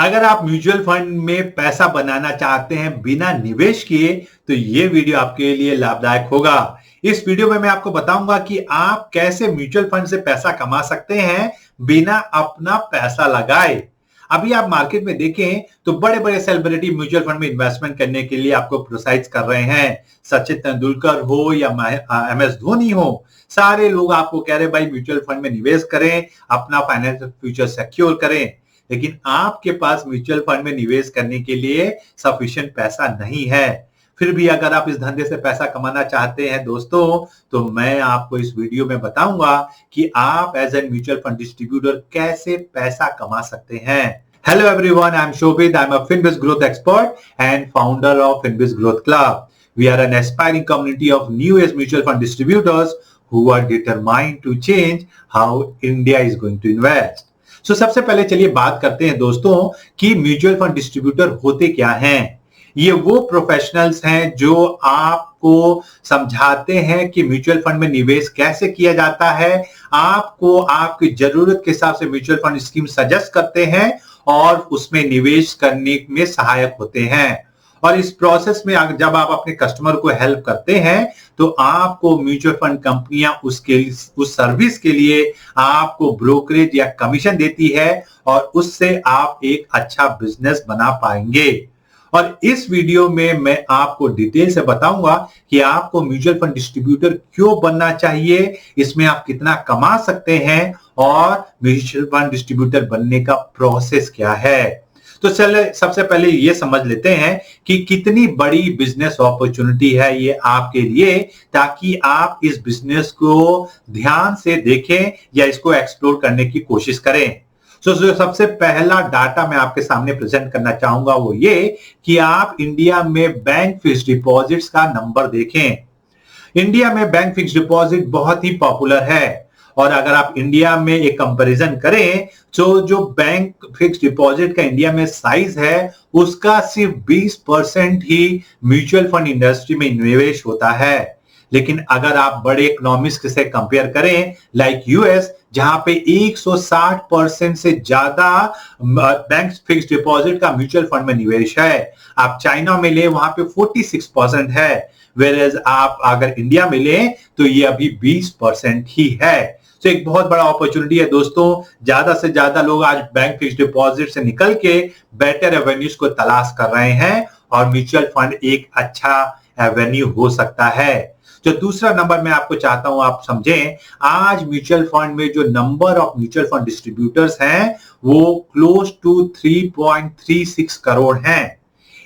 अगर आप mutual fund में पैसा बनाना चाहते हैं बिना निवेश किए तो ये वीडियो आपके लिए लाभदायक होगा। इस वीडियो में मैं आपको बताऊंगा कि आप कैसे म्यूचुअल फंड से पैसा कमा सकते हैं बिना अपना पैसा लगाए। अभी आप मार्केट में देखें तो बड़े बड़े सेलिब्रिटी म्यूचुअल फंड में इन्वेस्टमेंट करने के लिए आपको प्रोत्साहित कर रहे हैं। सचिन तेंदुलकर हो या MS धोनी हो, सारे लोग आपको कह रहे हैं भाई म्यूचुअल फंड में निवेश करें, अपना फाइनेंशियल फ्यूचर सिक्योर करें। लेकिन आपके पास म्यूचुअल फंड में निवेश करने के लिए सफिशिएंट पैसा नहीं है। फिर भी अगर आप इस धंधे से पैसा कमाना चाहते हैं दोस्तों, तो मैं आपको इस वीडियो में बताऊंगा कि आप as a mutual fund distributor कैसे पैसा कमा सकते हैं। Hello everyone, I'm Shobit. I'm a Finbiz growth expert and founder of Finbiz Growth Club. We are an aspiring community of new age mutual fund distributors who are determined to change how India is going to invest. So सबसे पहले चलिए बात करते हैं दोस्तों कि mutual fund distributor होते क्या हैं। ये वो प्रोफेशनल्स हैं जो आपको समझाते हैं कि म्यूचुअल फंड में निवेश कैसे किया जाता है, आपको आपकी जरूरत के हिसाब से म्यूचुअल फंड स्कीम सजेस्ट करते हैं और उसमें निवेश करने में सहायक होते हैं। और इस प्रोसेस में जब आप अपने कस्टमर को हेल्प करते हैं तो आपको म्यूचुअल फंड कंपनियां उस सर्विस के लिए आपको ब्रोकरेज या कमीशन देती है और उससे आप एक अच्छा बिजनेस बना पाएंगे। और इस वीडियो में मैं आपको डिटेल से बताऊंगा कि आपको म्यूचुअल फंड डिस्ट्रीब्यूटर क्यों बनना चाहिए, इसमें आप कितना कमा सकते हैं और म्यूचुअल फंड डिस्ट्रीब्यूटर बनने का प्रोसेस क्या है। तो चलिए सबसे पहले ये समझ लेते हैं कि कितनी बड़ी बिजनेस अपॉर्चुनिटी है ये आपके लिए, ताकि आप इस बिजनेस को ध्यान से देखें या इसको एक्सप्लोर करने की कोशिश करें। जो सबसे पहला डाटा मैं आपके सामने प्रेजेंट करना चाहूंगा वो ये कि आप इंडिया में बैंक फिक्स्ड डिपॉजिट्स का नंबर देखें। इंडिया में बैंक फिक्स्ड डिपॉजिट बहुत ही पॉपुलर है और अगर आप इंडिया में एक कंपैरिजन करें तो जो बैंक फिक्स्ड डिपॉजिट का इंडिया में साइज है उसका सिर्फ 20% ही म्यूचुअल फंड इंडस्ट्री में निवेश होता है। लेकिन अगर आप बड़े इकोनॉमिस्ट से कंपेयर करें लाइक यूएस, जहां पे 160% से ज्यादा बैंक फिक्स्ड डिपॉजिट का म्यूचुअल फंड में निवेश है। आप चाइना में ले वहां पे 46% है, वेयरएज आप अगर इंडिया में ले तो ये अभी 20% ही है। तो एक बहुत बड़ा अपॉर्चुनिटी है दोस्तों। ज्यादा से ज्यादा लोग आज बैंक फिक्स्ड डिपॉजिट से निकल के बेटर एवेन्यूज को तलाश कर रहे हैं और म्यूचुअल फंड एक अच्छा एवेन्यू हो सकता है। जो दूसरा नंबर मैं आपको चाहता हूं आप समझें, आज म्यूचुअल फंड में जो number of mutual fund distributors हैं वो क्लोज टू 3.36 करोड़ हैं।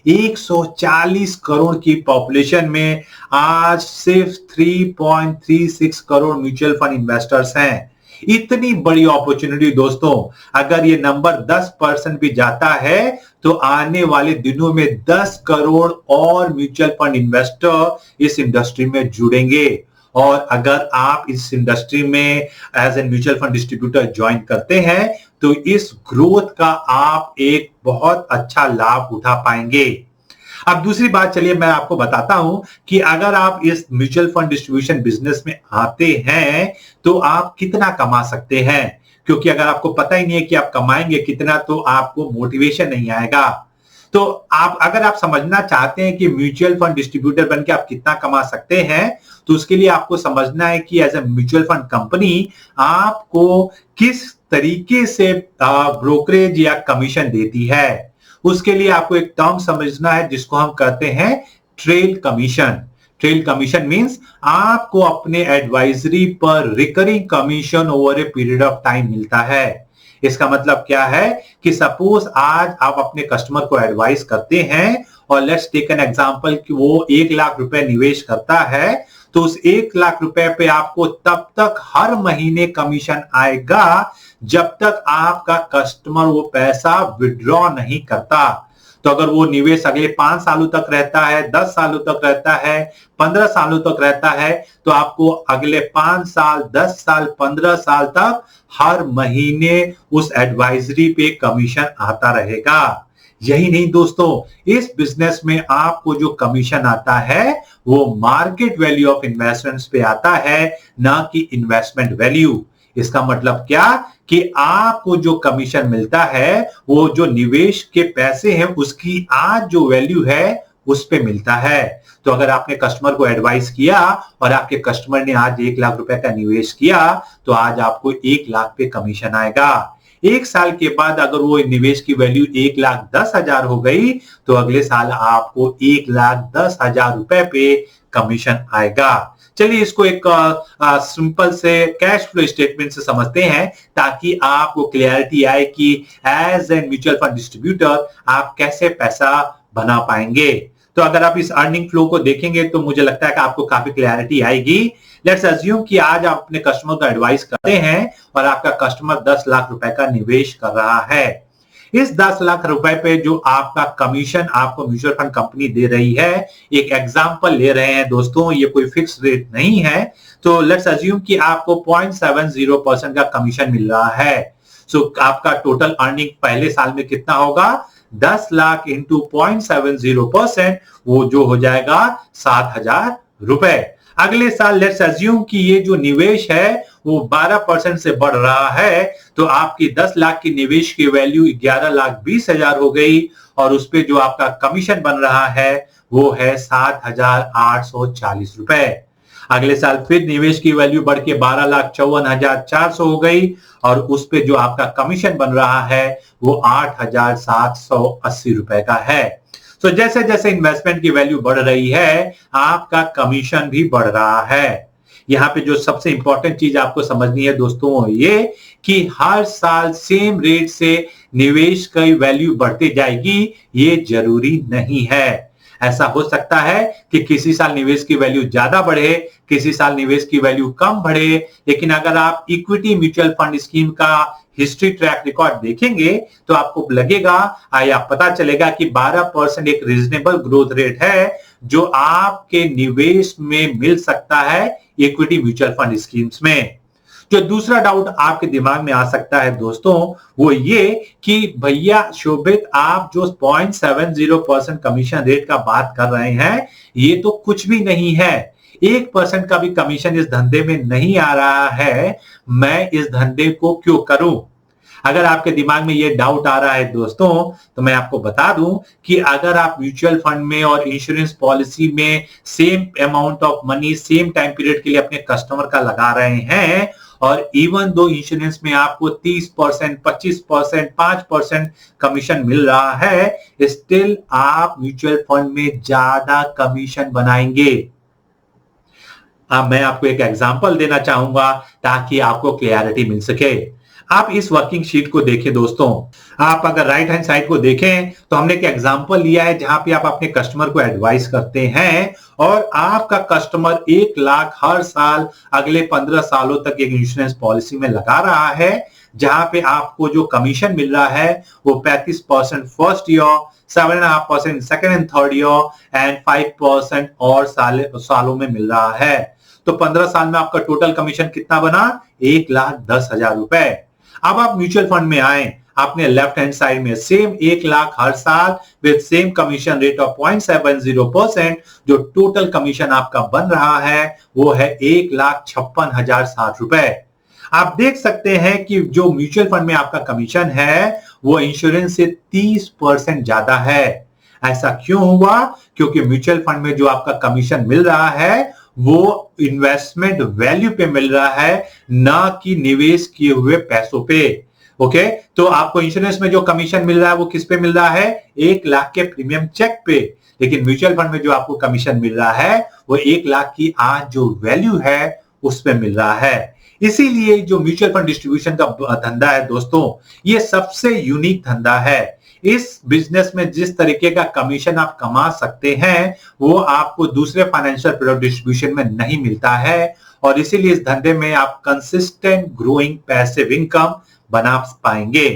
140 करोड़ की पॉपुलेशन में आज सिर्फ 3.36 करोड़ म्यूचुअल फंड इन्वेस्टर्स हैं। इतनी बड़ी अपॉर्चुनिटी दोस्तों, अगर ये नंबर 10% भी जाता है तो आने वाले दिनों में 10 करोड़ और म्यूचुअल फंड इन्वेस्टर इस इंडस्ट्री में जुड़ेंगे। और अगर आप इस इंडस्ट्री में as a mutual fund distributor join करते हैं तो इस ग्रोथ का आप एक बहुत अच्छा लाभ उठा पाएंगे। अब दूसरी बात चलिए मैं आपको बताता हूं कि अगर आप इस म्यूचुअल फंड डिस्ट्रीब्यूशन बिजनेस में आते हैं तो आप कितना कमा सकते हैं, क्योंकि अगर आपको पता ही नहीं है कि आप कमाएंगे कितना तो आपको मोटिवेशन नहीं आएगा। तो आप अगर आप समझना चाहते हैं कि म्यूचुअल फंड डिस्ट्रीब्यूटर बनके आप कितना कमा सकते हैं तो उसके लिए आपको समझना है कि as a mutual fund company आपको किस तरीके से ब्रोकरेज या कमीशन देती है। उसके लिए आपको एक टर्म समझना है जिसको हम कहते हैं trail commission. Trail commission means आपको अपने एडवाइजरी पर recurring commission over a period of time मिलता है। इसका मतलब क्या है कि सपोज आज आप अपने कस्टमर को एडवाइस करते हैं और लेट्स टेक एन एग्जांपल कि वो 1 लाख रुपए निवेश करता है, तो उस 1 लाख रुपए पे आपको तब तक हर महीने कमीशन आएगा जब तक आपका कस्टमर वो पैसा विड्रॉ नहीं करता। तो अगर वो निवेश अगले 5 सालों तक रहता है, 10 सालों तक रहता है, 15 सालों तक रहता है, तो आपको अगले 5 साल, 10 साल, 15 साल तक हर महीने उस एडवाइजरी पे कमीशन आता रहेगा। यही नहीं दोस्तों, इस बिजनेस में आपको जो कमीशन आता है वो मार्केट वैल्यू ऑफ इन्वेस्टमेंट्स पे आता है, ना कि इन्वेस्टमेंट वैल्यू। इसका मतलब क्या कि आपको जो कमीशन मिलता है वो जो निवेश के पैसे हैं उसकी आज जो वैल्यू है उस पे मिलता है। तो अगर आपने कस्टमर को एडवाइस किया और आपके कस्टमर ने आज 1 लाख रुपए का निवेश किया तो आज आपको 1 लाख पे कमीशन आएगा। 1 साल के बाद अगर वो निवेश की वैल्यू 1,10,000 हो गई तो अगले साल आपको 1,10,000 रुपए पे कमीशन आएगा। चलिए इसको एक सिंपल से कैश फ्लो स्टेटमेंट से समझते हैं ताकि आपको क्लियरिटी आए कि as an mutual fund distributor आप कैसे पैसा बना पाएंगे। तो अगर आप इस अर्निंग फ्लो को देखेंगे तो मुझे लगता है कि आपको काफी क्लैरिटी आएगी। लेट्स अज्यूम कि आज आप अपने कस्टमर को एडवाइस करते हैं और आपका कस्टमर 10 लाख रुपए का निवेश कर रहा है। इस 10 लाख रुपए पे जो आपका कमीशन आपको म्यूचुअल फंड कंपनी दे रही है, एक एग्जांपल ले रहे हैं दोस्तों, ये कोई फिक्स रेट नहीं है। तो लेट्स अज्यूम कि आपको 0.70% का कमीशन मिल रहा है। सो आपका टोटल अर्निंग पहले साल में कितना होगा? 10 लाख इंटू 0.70%, वो जो हो जाएगा 7,000 रुपए। अगले साल लेट्स अज्यूम कि ये जो निवेश है वो 12% से बढ़ रहा है तो आपकी 10 लाख की निवेश की वैल्यू 11,20,000 हो गई और उस पे जो आपका कमीशन बन रहा है वो है 7,840 रुपए। अगले साल फिर निवेश की वैल्यू बढ़ के 12,54,400 हो गई और उस पे जो आपका कमीशन बन रहा है वो 8,780 रुपए का है। तो जैसे जैसे इन्वेस्टमेंट की वैल्यू बढ़ रही है आपका कमीशन भी बढ़ रहा है। यहाँ पे जो सबसे इंपॉर्टेंट चीज आपको समझनी है दोस्तों ये कि हर साल सेम रेट से निवेश की वैल्यू बढ़ती जाएगी ये जरूरी नहीं है। ऐसा हो सकता है कि किसी साल निवेश की वैल्यू ज्यादा बढ़े, किसी साल निवेश की वैल्यू कम बढ़े, लेकिन अगर आप इक्विटी म्यूचुअल फंड स्कीम का हिस्ट्री ट्रैक रिकॉर्ड देखेंगे तो आपको लगेगा या पता चलेगा कि 12% एक रीजनेबल ग्रोथ रेट है जो आपके निवेश में मिल सकता है इक्विटी म्यूचुअल फंड स्कीम्स में। जो दूसरा डाउट आपके दिमाग में आ सकता है दोस्तों वो ये कि भैया शोभित आप जो 0.70% कमीशन रेट का बात कर रहे हैं ये तो कुछ भी नहीं है, 1% का भी कमीशन इस धंधे में नहीं आ रहा है, मैं इस धंधे को क्यों करूं? अगर आपके दिमाग में ये डाउट आ रहा है दोस्तों तो मैं आपको बता दूं कि अगर आप म्यूचुअल फंड में और इंश्योरेंस पॉलिसी में same amount of money same time period के लिए अपने कस्टमर का लगा रहे हैं और इवन दो इंश्योरेंस में आपको 30%, 25%, 5% कमीशन मिल रहा है, स्टिल आप म्यूचुअल फंड में ज्यादा कमीशन बनाएंगे। अब मैं आपको एक एग्जांपल देना चाहूंगा ताकि आपको क्लियरिटी मिल सके। आप इस वर्किंग शीट को देखें दोस्तों, आप अगर राइट हैंड साइड को देखें तो हमने एक एग्जांपल लिया है जहां पे आप अपने कस्टमर को एडवाइस करते हैं और आपका कस्टमर 1 लाख हर साल अगले 15 सालों तक एक इंश्योरेंस पॉलिसी में लगा रहा है जहां पे आपको जो कमीशन मिल रहा है वो 35% first year, 7.5% second and third year and 5% और सालों में मिल रहा है। तो 15 साल में आपका टोटल कमीशन कितना बना? 1,10,000 रुपए। अब आप म्यूचुअल फंड में आए, आपने लेफ्ट हैंड साइड में सेम 1 लाख हर साल with same commission rate of 0.70%, जो टोटल कमीशन आपका बन रहा है वो है 1,56,060 रुपए। आप देख सकते हैं कि जो म्यूचुअल फंड में आपका कमीशन है वो इंश्योरेंस से 30% ज्यादा है। ऐसा क्यों हुआ? क्योंकि म्यूचुअल फंड में जो आपका कमीशन मिल रहा है वो इन्वेस्टमेंट वैल्यू पे मिल रहा है ना कि निवेश किए हुए पैसों पे। ओके, तो आपको इंश्योरेंस में जो कमीशन मिल रहा है वो किस पे मिल रहा है? 1 लाख के प्रीमियम चेक पे। लेकिन म्यूचुअल फंड में जो आपको कमीशन मिल रहा है वो 1 लाख की आज जो वैल्यू है उस पे मिल रहा है। इसीलिए जो म्यूचुअल फंड डिस्ट्रीब्यूशन का धंधा है दोस्तों ये सबसे यूनिक धंधा है। इस बिजनेस में जिस तरीके का कमीशन आप कमा सकते हैं वो आपको दूसरे फाइनेंशियल प्रोडक्ट डिस्ट्रीब्यूशन में नहीं मिलता है और इसीलिए इस धंधे में आप कंसिस्टेंट ग्रोइंग पैसिव इनकम बना पाएंगे।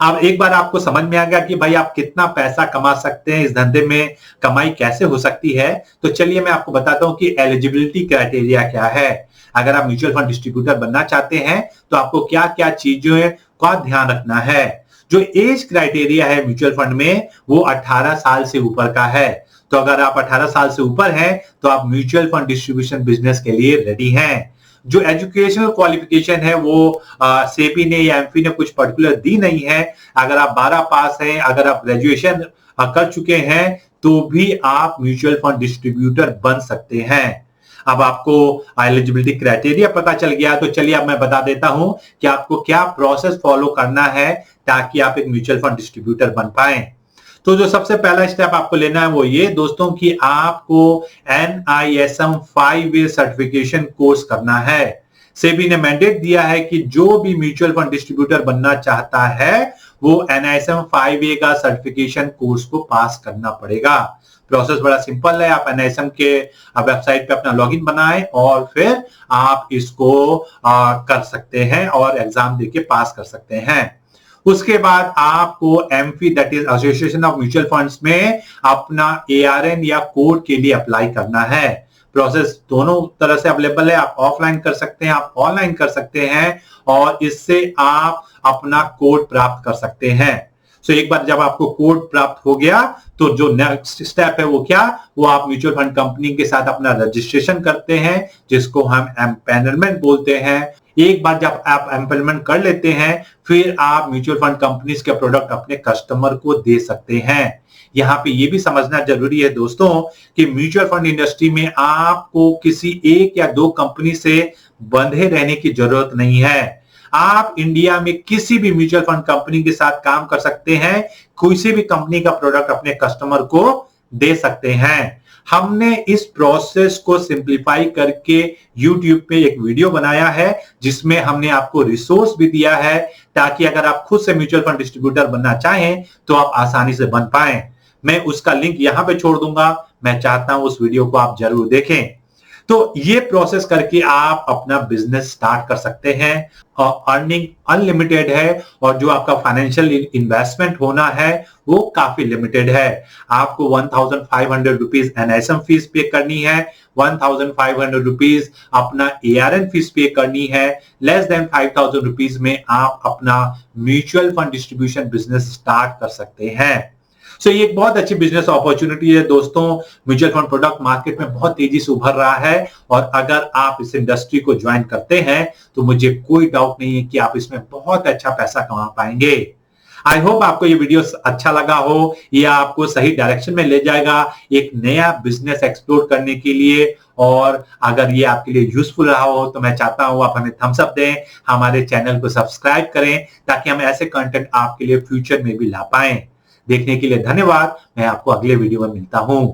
अब एक बार आपको समझ में आ गया कि भाई आप कितना पैसा कमा सकते हैं, इस धंधे में कमाई कैसे हो सकती है, तो चलिए मैं आपको बताता हूं कि एलिजिबिलिटी क्राइटेरिया क्या है। अगर आप म्यूचुअल फंड डिस्ट्रीब्यूटर बनना चाहते हैं तो आपको क्या क्या चीजों का ध्यान रखना है। जो एज क्राइटेरिया है म्यूचुअल फंड में वो 18 साल से ऊपर का है। तो अगर आप 18 साल से ऊपर हैं तो आप म्यूचुअल फंड डिस्ट्रीब्यूशन बिजनेस के लिए रेडी हैं। जो एजुकेशनल क्वालिफिकेशन है वो सेबी ने या एमफी ने कुछ पर्टिकुलर दी नहीं है। अगर आप 12 पास हैं, अगर आप ग्रेजुएशन कर चुके हैं, तो भी आप म्यूचुअल फंड डिस्ट्रीब्यूटर बन सकते हैं। अब आपको एलिजिबिलिटी क्राइटेरिया पता चल गया, तो चलिए अब मैं बता देता हूं कि आपको क्या प्रोसेस फॉलो करना है ताकि आप एक म्यूचुअल फंड डिस्ट्रीब्यूटर बन पाए। तो जो सबसे पहला स्टेप आपको लेना है वो ये दोस्तों कि आपको NISM 5A सर्टिफिकेशन कोर्स करना है। सेबी ने मैंडेट दिया है कि जो भी म्यूचुअल फंड डिस्ट्रीब्यूटर बनना चाहता है वो NISM 5A का सर्टिफिकेशन कोर्स को पास करना पड़ेगा। प्रोसेस बड़ा सिंपल है। आप NISM के वेबसाइट पे अपना लॉगिन बनाएं और फिर आप इसको कर सकते हैं और एग्जाम देके पास कर सकते हैं। उसके बाद आपको AMFI that is association of mutual funds में अपना ARN या कोड के लिए अप्लाई करना है। प्रोसेस दोनों तरह से अवेलेबल है। आप ऑफलाइन कर सकते हैं, आप ऑनलाइन कर सकते हैं और इससे आप अपना कोड प्राप्त कर सकते हैं। सो एक बार जब आपको कोड प्राप्त हो गया तो जो नेक्स्ट स्टेप है वो क्या, वो आप म्यूचुअल फंड कंपनी के साथ अपना रजिस्ट्रेशन करते हैं जिसको हम एम्पैनलमेंट बोलते हैं। एक बार जब आप एम्पैनलमेंट कर लेते हैं फिर आप म्यूचुअल फंड कंपनीज के प्रोडक्ट अपने कस्टमर को दे सकते हैं। यहाँ पे ये भी समझना जरूरी है दोस्तों कि म्यूचुअल फंड इंडस्ट्री में आपको किसी एक या दो कंपनी से बंधे रहने की जरूरत नहीं है। आप इंडिया में किसी भी म्यूचुअल फंड कंपनी के साथ काम कर सकते हैं, किसी भी कंपनी का प्रोडक्ट अपने कस्टमर को दे सकते हैं। हमने इस प्रोसेस को सिंप्लीफाई करके YouTube पे एक वीडियो बनाया है जिसमें हमने आपको रिसोर्स भी दिया है ताकि अगर आप खुद से म्यूचुअल फंड डिस्ट्रीब्यूटर बनना चाहें तो आप आसानी से बन पाएं। मैं उसका लिंक यहां पे छोड़ दूंगा। मैं चाहता हूं उस वीडियो को आप जरूर देखें। तो ये प्रोसेस करके आप अपना बिजनेस स्टार्ट कर सकते हैं और अर्निंग अनलिमिटेड है और जो आपका फाइनेंशियल इन्वेस्टमेंट होना है वो काफी लिमिटेड है। आपको 1500 रुपीज NISM फीस पे करनी है, 1500 रुपीज अपना ARN फीस पे करनी है। लेस देन 5000 रुपीज में आप अपना mutual fund distribution business start कर सकते हैं। सो ये एक बहुत अच्छी बिजनेस अपॉर्चुनिटी है दोस्तों। म्यूचुअल फंड प्रोडक्ट मार्केट में बहुत तेजी से उभर रहा है और अगर आप इस इंडस्ट्री को ज्वाइन करते हैं तो मुझे कोई डाउट नहीं है कि आप इसमें बहुत अच्छा पैसा कमा पाएंगे। आई होप आपको ये वीडियो अच्छा लगा हो, ये आपको सही डायरेक्शन में ले जाएगा एक नया बिजनेस एक्सप्लोर करने के लिए। और अगर ये आपके लिए यूजफुल रहा हो तो मैं चाहता हूं आप हमें थम्स अप दें, हमारे चैनल को सब्सक्राइब करें ताकि हम ऐसे कंटेंट आपके लिए फ्यूचर में भी ला पाएं। देखने के लिए धन्यवाद। मैं आपको अगले वीडियो में मिलता हूं।